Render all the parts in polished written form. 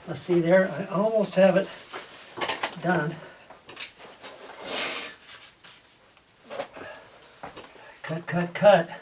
Let's see there, I almost have it done. Cut, cut, cut.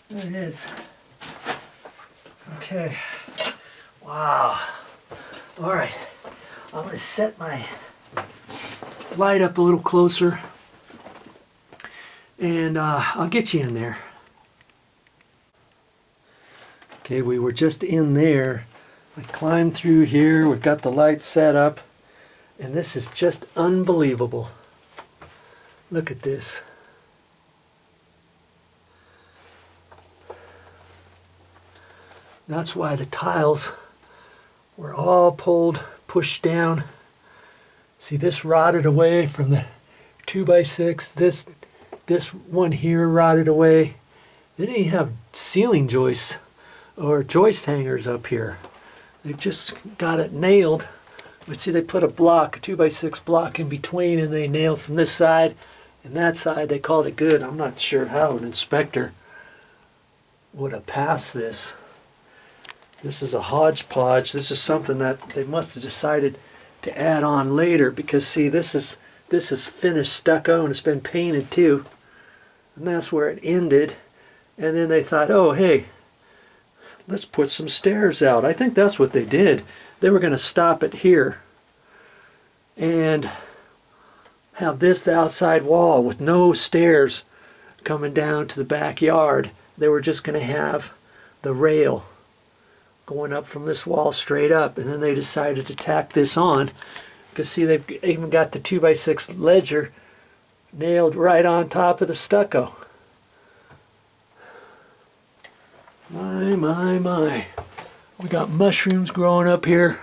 There it is. Okay. Wow. All right. I'm going to set my light up a little closer, and I'll get you in there. Okay, we were just in there. I climbed through here. We've got the light set up, and this is just unbelievable. Look at this. That's why the tiles were all pushed down. See, this rotted away from the 2x6. This one here rotted away. They didn't even have ceiling joists or joist hangers up here. They've just got it nailed. But see, they put a block, a 2x6 block in between, and they nailed from this side and that side. They called it good. I'm not sure how an inspector would have passed this. This is a hodgepodge. This is something that they must have decided to add on later, because see, this is finished stucco and it's been painted too. And that's where it ended. And then they thought, oh hey, let's put some stairs out. I think that's what they did. They were going to stop it here and have this the outside wall with no stairs coming down to the backyard. They were just going to have the rail going up from this wall straight up, and then they decided to tack this on, because see, they've even got the 2x6 ledger nailed right on top of the stucco. My. We got mushrooms growing up here.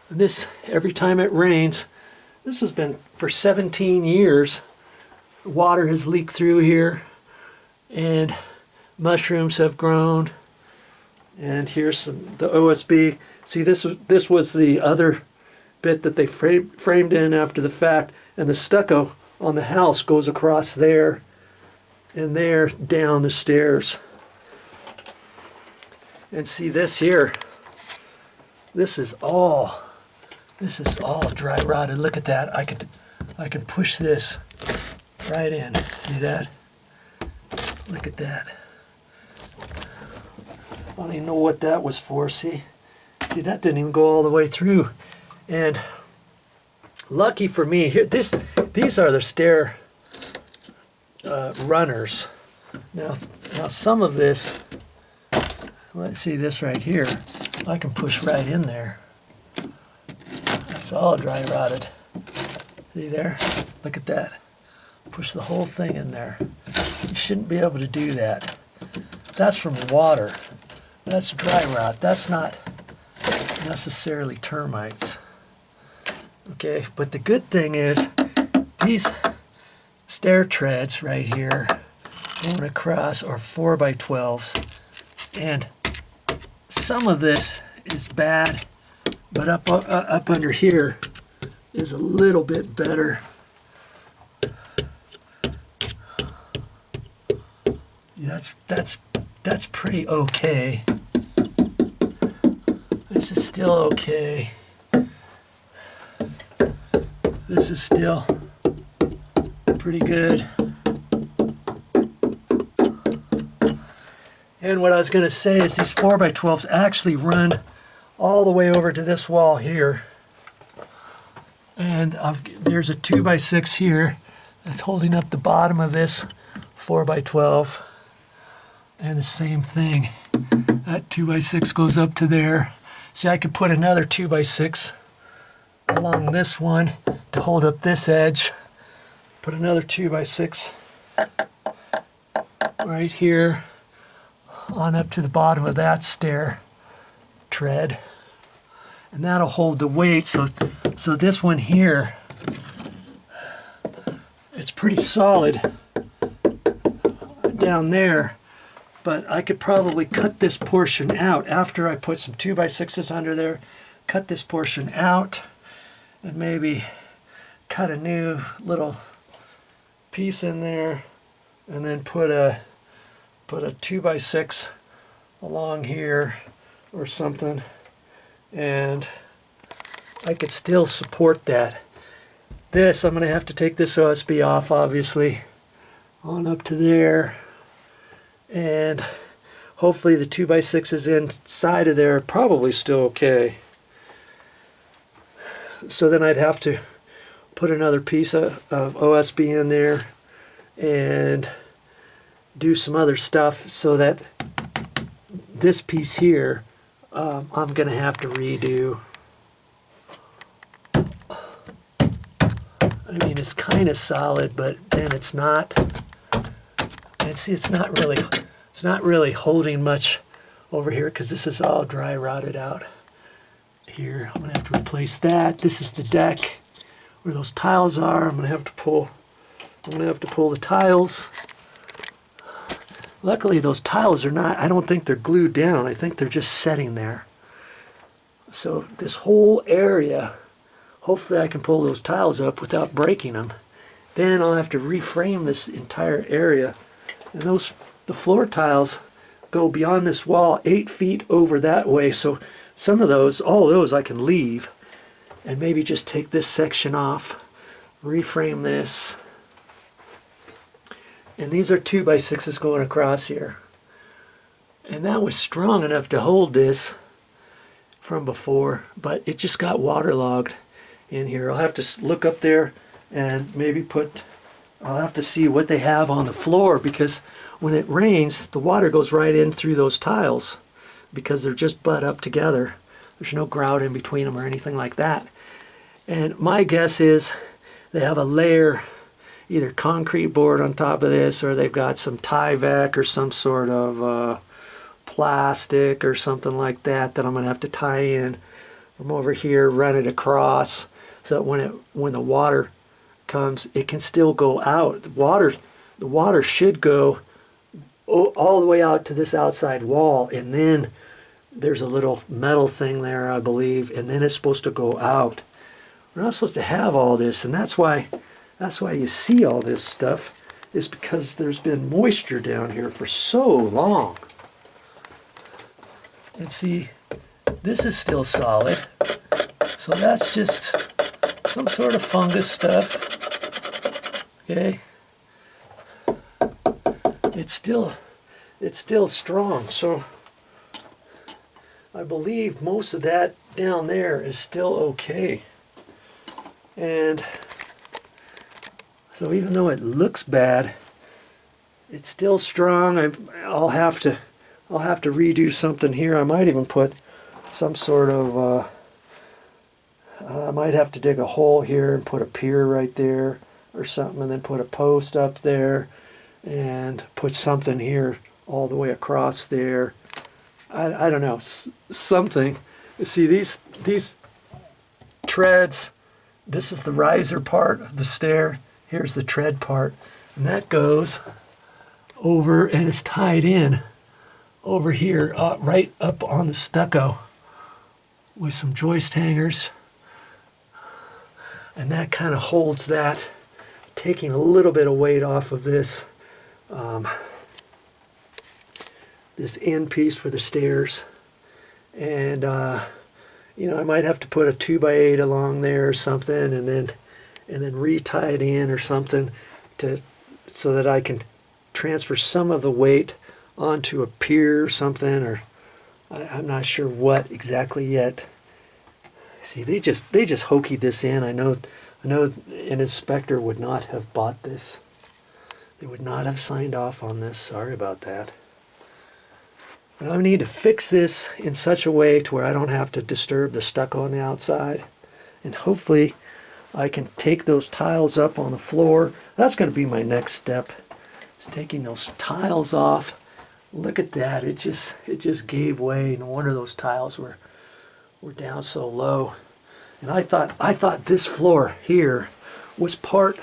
And this, every time it rains, this has been for 17 years. Water has leaked through here, and mushrooms have grown. And here's the OSB. See, this was the other bit that they framed in after the fact, and the stucco on the house goes across there and there down the stairs. And see this here, this is all dry rotted. Look at that. I can push this right in. See that? Look at that. I don't even know what that was for. See, that didn't even go all the way through. And lucky for me, here, these are the stair runners. Now some of this, let's see this right here, I can push right in there. That's all dry rotted. See there? Look at that. Push the whole thing in there. You shouldn't be able to do that. That's from water. That's dry rot. That's not necessarily termites. Okay, but the good thing is these stair treads right here going across are 4x12s, and some of this is bad, but up under here is a little bit better. That's pretty okay. This is still okay. This is still pretty good. And what I was going to say is these 4x12s actually run all the way over to this wall here. And there's a 2x6 here that's holding up the bottom of this 4x12. And the same thing. That 2x6 goes up to there. See, I could put another 2x6 along this one to hold up this edge. Put another 2x6 right here on up to the bottom of that stair tread. And that'll hold the weight. So this one here pretty solid down there, but I could probably cut this portion out after I put some 2x6s under there, cut this portion out, and maybe cut a new little piece in there, and then put a 2x6 along here or something, and I could still support that. This, I'm going to have to take this OSB off, obviously, on up to there, and hopefully the 2x6s inside of there are probably still okay. So then I'd have to put another piece of OSB in there and do some other stuff so that this piece here I'm going to have to redo. I mean, it's kind of solid, but then it's not. And see, it's not really holding much over here because this is all dry rotted out here. I'm going to have to replace that. This is the deck where those tiles are. I'm going to have to pull the tiles. Luckily, those tiles are not, I don't think they're glued down. I think they're just setting there. So this whole area, hopefully I can pull those tiles up without breaking them. Then I'll have to reframe this entire area. And the floor tiles go beyond this wall 8 feet over that way. So some of those, all of those I can leave and maybe just take this section off, reframe this. And these are 2x6s going across here. And that was strong enough to hold this from before, but it just got waterlogged in here. I'll have to look up there and maybe I'll have to see what they have on the floor, because when it rains, the water goes right in through those tiles because they're just butt up together. There's no grout in between them or anything like that. And my guess is they have a layer, either concrete board on top of this, or they've got some Tyvek or some sort of plastic or something like that I'm going to have to tie in from over here, run it across, so that when the water comes, it can still go out. The water should go all the way out to this outside wall, and then there's a little metal thing there, I believe, and then it's supposed to go out. We're not supposed to have all this, and that's why you see all this stuff, is because there's been moisture down here for so long. And see, this is still solid, so that's just some sort of fungus stuff. Okay, it's still strong, so I believe most of that down there is still okay. And so even though it looks bad, it's still strong. I'll have to redo something here. I might even put some sort of I might have to dig a hole here and put a pier right there or something, and then put a post up there and put something here all the way across there. I don't know, something. You see these treads, this is the riser part of the stair, here's the tread part, and that goes over and it's tied in over here, right up on the stucco with some joist hangers, and that kind of holds that, taking a little bit of weight off of this this end piece for the stairs. And you know, I might have to put a 2x8 along there or something, and then re-tie it in or something so that I can transfer some of the weight onto a pier or something, or I'm not sure what exactly yet. See, they just hokeyed this in. I know an inspector would not have bought this. They would not have signed off on this. Sorry about that. But I need to fix this in such a way to where I don't have to disturb the stucco on the outside. And hopefully I can take those tiles up on the floor. That's going to be my next step, is taking those tiles off. Look at that. It just gave way. No wonder those tiles were down so low. And I thought this floor here was part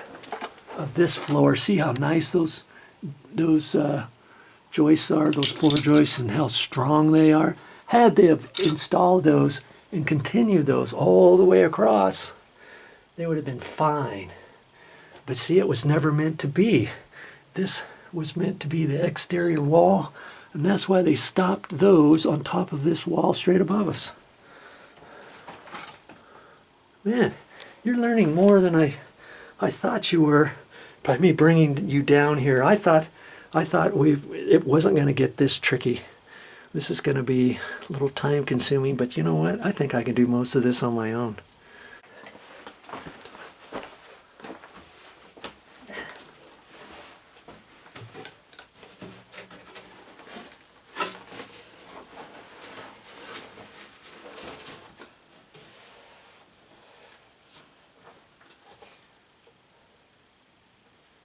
of this floor. See how nice those joists are, those floor joists, and how strong they are. Had they have installed those and continued those all the way across, they would have been fine. But see, it was never meant to be. This was meant to be the exterior wall, and that's why they stopped those on top of this wall straight above us. Man, you're learning more than I thought you were by me bringing you down here. I thought it wasn't going to get this tricky. This is going to be a little time consuming, but you know what? I think I can do most of this on my own.